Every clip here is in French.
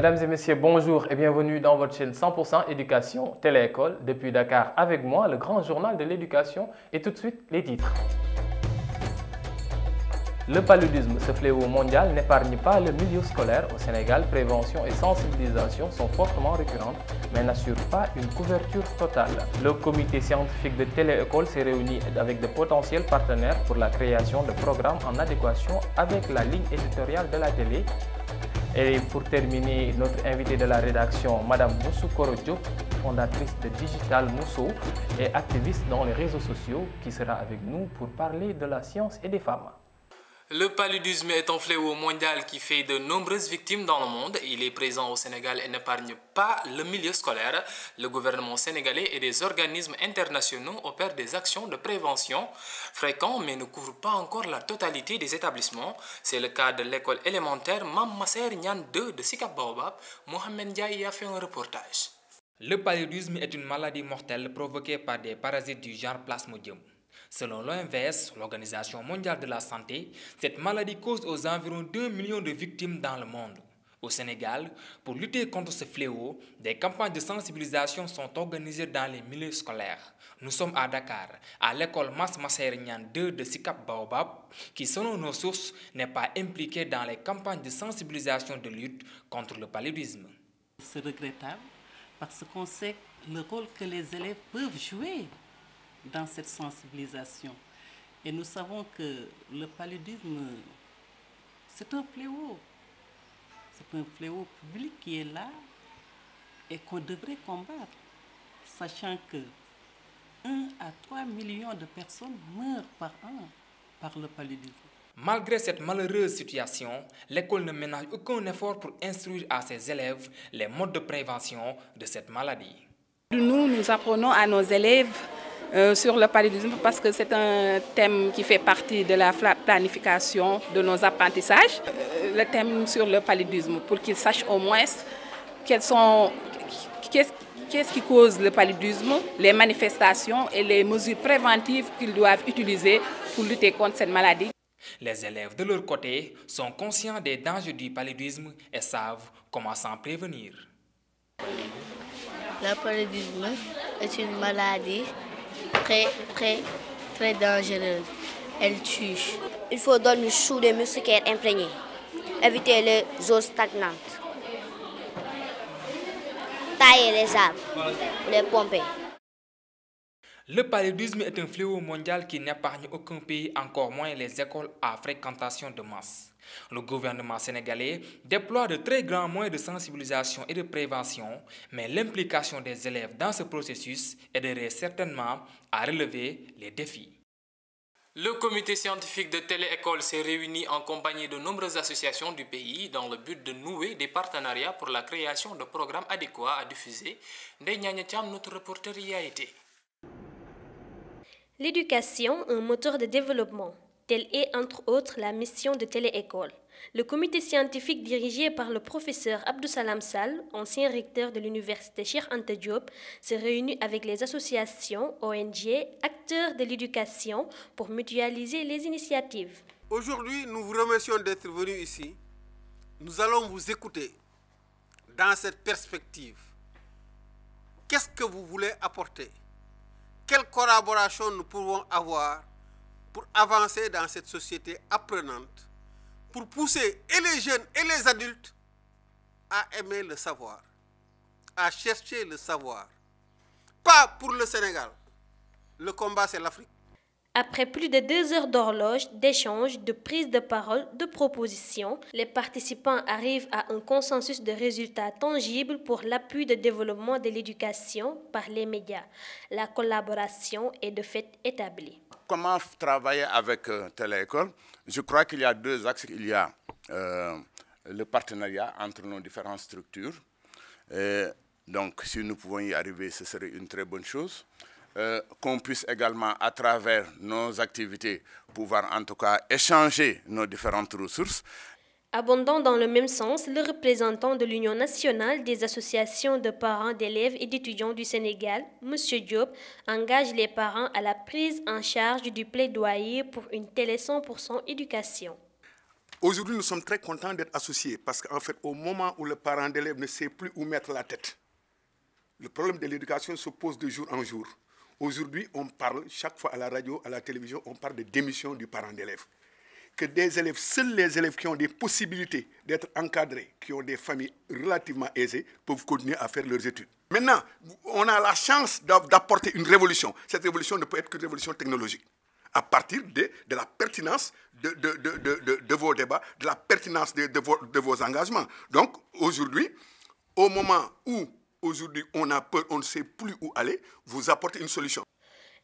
Mesdames et messieurs, bonjour et bienvenue dans votre chaîne 100% éducation Télé-École. Depuis Dakar, avec moi, le grand journal de l'éducation et tout de suite, les titres. Le paludisme, ce fléau mondial, n'épargne pas le milieu scolaire. Au Sénégal, prévention et sensibilisation sont fortement récurrentes, mais n'assurent pas une couverture totale. Le comité scientifique de Télé-École s'est réuni avec de potentiels partenaires pour la création de programmes en adéquation avec la ligne éditoriale de la télé. Et pour terminer, notre invitée de la rédaction, Madame Moussou Koro Diop, fondatrice de Digital Mousso et activiste dans les réseaux sociaux, qui sera avec nous pour parler de la science et des femmes. Le paludisme est un fléau mondial qui fait de nombreuses victimes dans le monde. Il est présent au Sénégal et n'épargne pas le milieu scolaire. Le gouvernement sénégalais et des organismes internationaux opèrent des actions de prévention fréquentes mais ne couvrent pas encore la totalité des établissements. C'est le cas de l'école élémentaire Mam Masser Niane 2 de Sicap Baobab. Mohamed Ndiaye a fait un reportage. Le paludisme est une maladie mortelle provoquée par des parasites du genre Plasmodium. Selon l'OMS, l'Organisation mondiale de la santé, cette maladie cause aux environs 2 millions de victimes dans le monde. Au Sénégal, pour lutter contre ce fléau, des campagnes de sensibilisation sont organisées dans les milieux scolaires. Nous sommes à Dakar, à l'école Mas Masser Niane 2 de Sicap Baobab, qui selon nos sources n'est pas impliquée dans les campagnes de sensibilisation de lutte contre le paludisme. C'est regrettable parce qu'on sait le rôle que les élèves peuvent jouer dans cette sensibilisation. Et nous savons que le paludisme, c'est un fléau. C'est un fléau public qui est là et qu'on devrait combattre, sachant que 1 à 3 millions de personnes meurent par an par le paludisme. Malgré cette malheureuse situation, l'école ne ménage aucun effort pour instruire à ses élèves les modes de prévention de cette maladie. Nous apprenons à nos élèves sur le paludisme parce que c'est un thème qui fait partie de la planification de nos apprentissages. Le thème sur le paludisme pour qu'ils sachent au moins qu'est-ce qui cause le paludisme, les manifestations et les mesures préventives qu'ils doivent utiliser pour lutter contre cette maladie. Les élèves de leur côté sont conscients des dangers du paludisme et savent comment s'en prévenir. Le paludisme est une maladie très dangereuse. Elle tue. Il faut donner sous des moustiquaires imprégnés. Éviter les eaux stagnantes. Tailler les arbres. Les pomper. Le paludisme est un fléau mondial qui n'épargne aucun pays, encore moins les écoles à fréquentation de masse. Le gouvernement sénégalais déploie de très grands moyens de sensibilisation et de prévention, mais l'implication des élèves dans ce processus aiderait certainement à relever les défis. Le comité scientifique de Télé-École s'est réuni en compagnie de nombreuses associations du pays dans le but de nouer des partenariats pour la création de programmes adéquats à diffuser. Ndeye Niania Thiam, notre reporter, y a été. L'éducation, un moteur de développement. Telle est entre autres la mission de Télé-École. Le comité scientifique dirigé par le professeur Abdou Salam Sall, ancien recteur de l'université Cheikh Anta Diop, s'est réuni avec les associations, ONG, acteurs de l'éducation pour mutualiser les initiatives. Aujourd'hui, nous vous remercions d'être venus ici. Nous allons vous écouter dans cette perspective. Qu'est-ce que vous voulez apporter? Quelle collaboration nous pouvons avoir pour avancer dans cette société apprenante, pour pousser et les jeunes et les adultes à aimer le savoir, à chercher le savoir. Pas pour le Sénégal. Le combat, c'est l'Afrique. Après plus de 2 heures d'horloge, d'échanges, de prise de parole, de propositions, les participants arrivent à un consensus de résultats tangibles pour l'appui de développement de l'éducation par les médias. La collaboration est de fait établie. Comment travailler avec Télé-École? Je crois qu'il y a 2 axes. Il y a le partenariat entre nos différentes structures. Donc, si nous pouvons y arriver, ce serait une très bonne chose. Qu'on puisse également, à travers nos activités, pouvoir en tout cas échanger nos différentes ressources. Abondant dans le même sens, le représentant de l'Union nationale des associations de parents d'élèves et d'étudiants du Sénégal, M. Diop, engage les parents à la prise en charge du plaidoyer pour une télé 100% éducation. Aujourd'hui, nous sommes très contents d'être associés parce qu'en fait, au moment où le parent d'élève ne sait plus où mettre la tête, le problème de l'éducation se pose de jour en jour. Aujourd'hui, on parle, chaque fois à la radio, à la télévision, on parle de démission du parent d'élève. Que des élèves, seuls les élèves qui ont des possibilités d'être encadrés, qui ont des familles relativement aisées, peuvent continuer à faire leurs études. Maintenant, on a la chance d'apporter une révolution. Cette révolution ne peut être qu'une révolution technologique. À partir de la pertinence de vos débats, de la pertinence de vos engagements. Donc, aujourd'hui, au moment où aujourd'hui on a peur, on ne sait plus où aller, vous apportez une solution.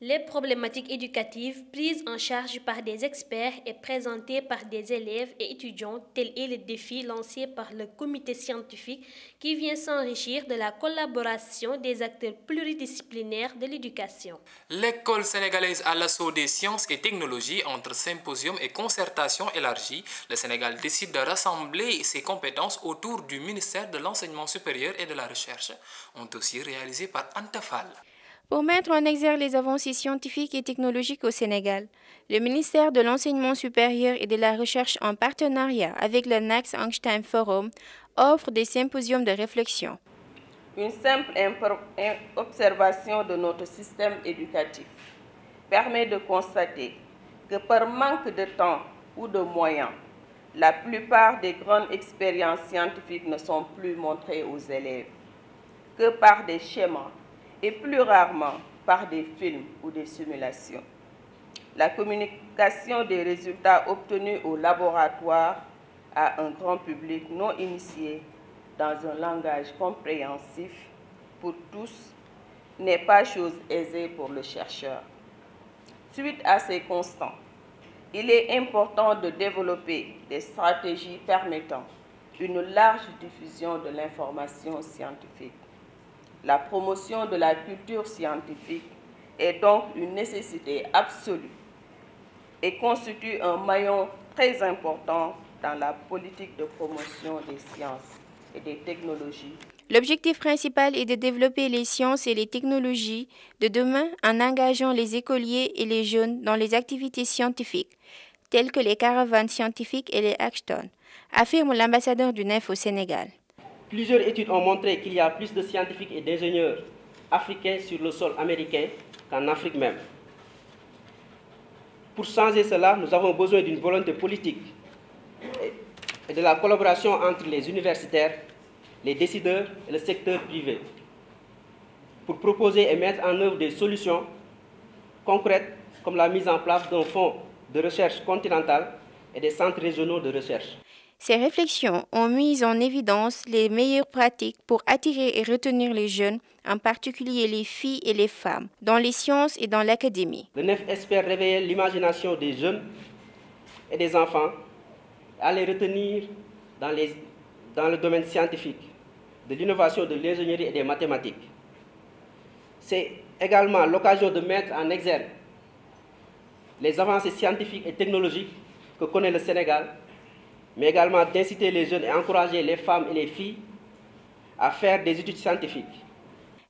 Les problématiques éducatives prises en charge par des experts et présentées par des élèves et étudiants, tel est le défi lancé par le comité scientifique qui vient s'enrichir de la collaboration des acteurs pluridisciplinaires de l'éducation. L'école sénégalaise à l'assaut des sciences et technologies, entre symposium et concertation élargie, le Sénégal décide de rassembler ses compétences autour du ministère de l'Enseignement supérieur et de la Recherche, un dossier réalisé par Anta Fall. Pour mettre en exergue les avancées scientifiques et technologiques au Sénégal, le ministère de l'Enseignement supérieur et de la Recherche, en partenariat avec le Nax Einstein Forum, offre des symposiums de réflexion. Une simple observation de notre système éducatif permet de constater que par manque de temps ou de moyens, la plupart des grandes expériences scientifiques ne sont plus montrées aux élèves que par des schémas et plus rarement par des films ou des simulations. La communication des résultats obtenus au laboratoire à un grand public non initié dans un langage compréhensif pour tous n'est pas chose aisée pour le chercheur. Suite à ces constants, il est important de développer des stratégies permettant une large diffusion de l'information scientifique. La promotion de la culture scientifique est donc une nécessité absolue et constitue un maillon très important dans la politique de promotion des sciences et des technologies. L'objectif principal est de développer les sciences et les technologies de demain en engageant les écoliers et les jeunes dans les activités scientifiques, telles que les caravanes scientifiques et les hackathons, affirme l'ambassadeur du NEF au Sénégal. Plusieurs études ont montré qu'il y a plus de scientifiques et d'ingénieurs africains sur le sol américain qu'en Afrique même. Pour changer cela, nous avons besoin d'une volonté politique et de la collaboration entre les universitaires, les décideurs et le secteur privé pour proposer et mettre en œuvre des solutions concrètes comme la mise en place d'un fonds de recherche continental et des centres régionaux de recherche. Ces réflexions ont mis en évidence les meilleures pratiques pour attirer et retenir les jeunes, en particulier les filles et les femmes, dans les sciences et dans l'académie. Le NEF espère réveiller l'imagination des jeunes et des enfants, à les retenir dans le domaine scientifique, de l'innovation, de l'ingénierie et des mathématiques. C'est également l'occasion de mettre en exergue les avancées scientifiques et technologiques que connaît le Sénégal, mais également d'inciter les jeunes et encourager les femmes et les filles à faire des études scientifiques.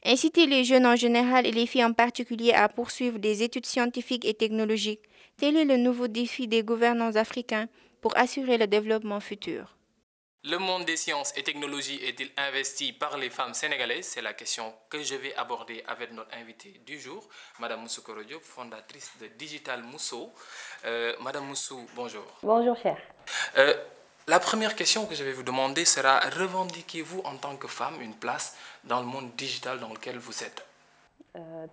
Inciter les jeunes en général et les filles en particulier à poursuivre des études scientifiques et technologiques, tel est le nouveau défi des gouvernants africains pour assurer le développement futur. Le monde des sciences et technologies est-il investi par les femmes sénégalaises? C'est la question que je vais aborder avec notre invitée du jour, Madame Moussou Koro Diop, fondatrice de Digital Mousso. Madame Moussou, bonjour. Bonjour, cher. La première question que je vais vous demander sera, revendiquez-vous en tant que femme une place dans le monde digital dans lequel vous êtes?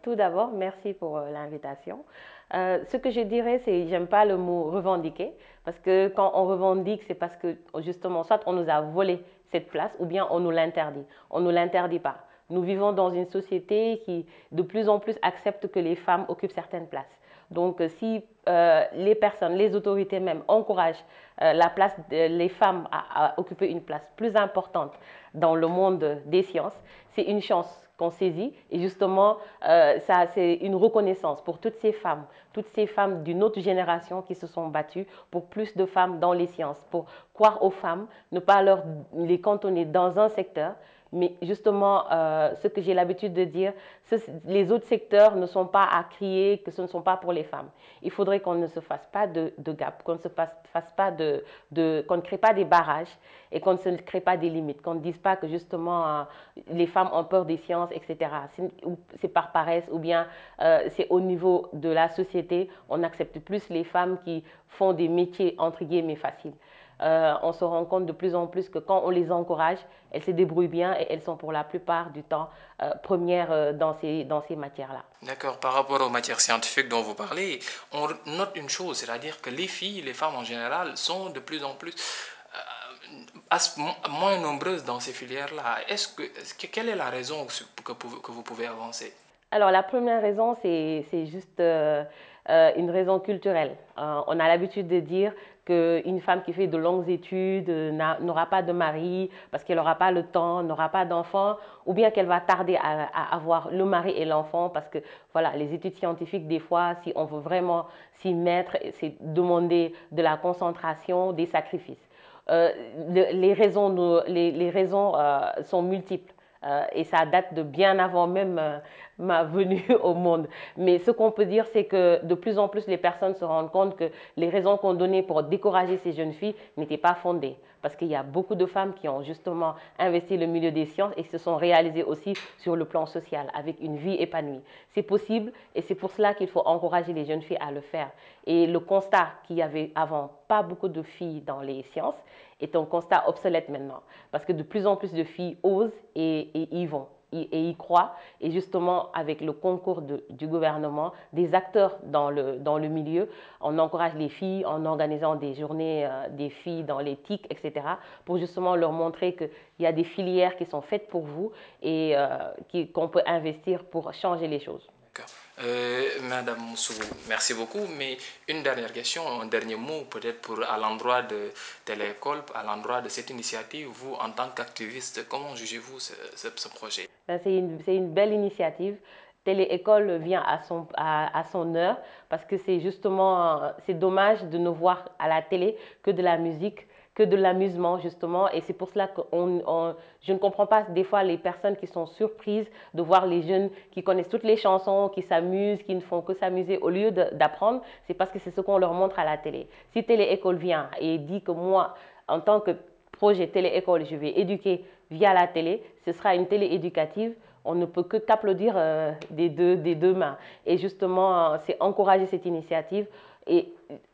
Tout d'abord, merci pour l'invitation. Ce que je dirais, c'est j'aime pas le mot revendiquer, parce que quand on revendique, c'est parce que justement, soit on nous a volé cette place, ou bien on nous l'interdit. On ne nous l'interdit pas. Nous vivons dans une société qui de plus en plus accepte que les femmes occupent certaines places. Donc si les personnes, les autorités même encouragent les femmes à occuper une place plus importante dans le monde des sciences, c'est une chance qu'on saisit et justement ça c'est une reconnaissance pour toutes ces femmes d'une autre génération qui se sont battues pour plus de femmes dans les sciences, pour croire aux femmes, ne pas les cantonner dans un secteur, Mais justement, ce que j'ai l'habitude de dire, les autres secteurs ne sont pas à crier que ce ne sont pas pour les femmes. Il faudrait qu'on ne se fasse pas de gap, qu'on ne crée pas des barrages et qu'on ne se crée pas des limites, qu'on ne dise pas que justement les femmes ont peur des sciences, etc. C'est par paresse ou bien c'est au niveau de la société, on accepte plus les femmes qui font des métiers entre guillemets faciles. On se rend compte de plus en plus que quand on les encourage, elles se débrouillent bien et elles sont pour la plupart du temps premières dans ces matières-là. D'accord. Par rapport aux matières scientifiques dont vous parlez, on note une chose, c'est-à-dire que les filles, les femmes en général, sont de plus en plus moins nombreuses dans ces filières-là. Quelle est la raison que vous pouvez avancer? Alors la première raison, c'est juste une raison culturelle. On a l'habitude de dire qu'une femme qui fait de longues études n'aura pas de mari parce qu'elle n'aura pas le temps, n'aura pas d'enfant, ou bien qu'elle va tarder à avoir le mari et l'enfant parce que voilà, les études scientifiques, des fois, si on veut vraiment s'y mettre, c'est demander de la concentration, des sacrifices. Les raisons sont multiples. Et ça date de bien avant même ma venue au monde. Mais ce qu'on peut dire, c'est que de plus en plus, les personnes se rendent compte que les raisons qu'on donnait pour décourager ces jeunes filles n'étaient pas fondées. Parce qu'il y a beaucoup de femmes qui ont justement investi le milieu des sciences et se sont réalisées aussi sur le plan social, avec une vie épanouie. C'est possible et c'est pour cela qu'il faut encourager les jeunes filles à le faire. Et le constat qu'il y avait avant pas beaucoup de filles dans les sciences est un constat obsolète maintenant. Parce que de plus en plus de filles osent et y vont. Et y croient. Et justement, avec le concours du gouvernement, des acteurs dans le milieu, on encourage les filles en organisant des journées des filles dans les TIC, etc., pour justement leur montrer qu'il y a des filières qui sont faites pour vous et qu'on peut investir pour changer les choses. Madame Moussou, merci beaucoup. Mais une dernière question, un dernier mot peut-être à l'endroit de Télé-École, à l'endroit de cette initiative. Vous, en tant qu'activiste, comment jugez-vous ce projet? C'est une belle initiative. Télé-École vient à son heure parce que c'est justement, c'est dommage de ne voir à la télé que de la musique, que de l'amusement justement, et c'est pour cela que je ne comprends pas des fois les personnes qui sont surprises de voir les jeunes qui connaissent toutes les chansons, qui s'amusent, qui ne font que s'amuser au lieu d'apprendre. C'est parce que c'est ce qu'on leur montre à la télé. Si Télé-École vient et dit que moi, en tant que projet Télé-École, je vais éduquer via la télé, ce sera une télé éducative. On ne peut que qu'applaudir des deux mains. Et justement, c'est encourager cette initiative et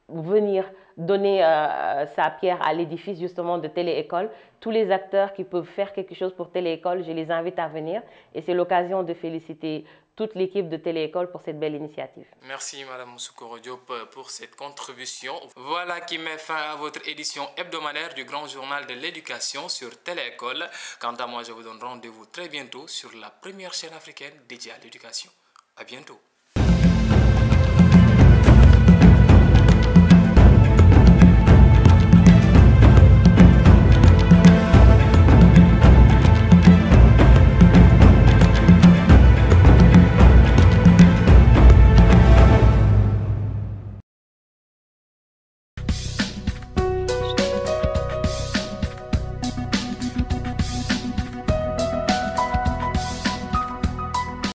venir donner sa pierre à l'édifice justement de Télé-École. Tous les acteurs qui peuvent faire quelque chose pour Télé-École, je les invite à venir. Et c'est l'occasion de féliciter toute l'équipe de Télé-École pour cette belle initiative. Merci Madame Moussou Diop pour cette contribution. Voilà qui met fin à votre édition hebdomadaire du Grand Journal de l'Éducation sur Télé-École. Quant à moi, je vous donne rendez-vous très bientôt sur la première chaîne africaine dédiée à l'éducation. À bientôt.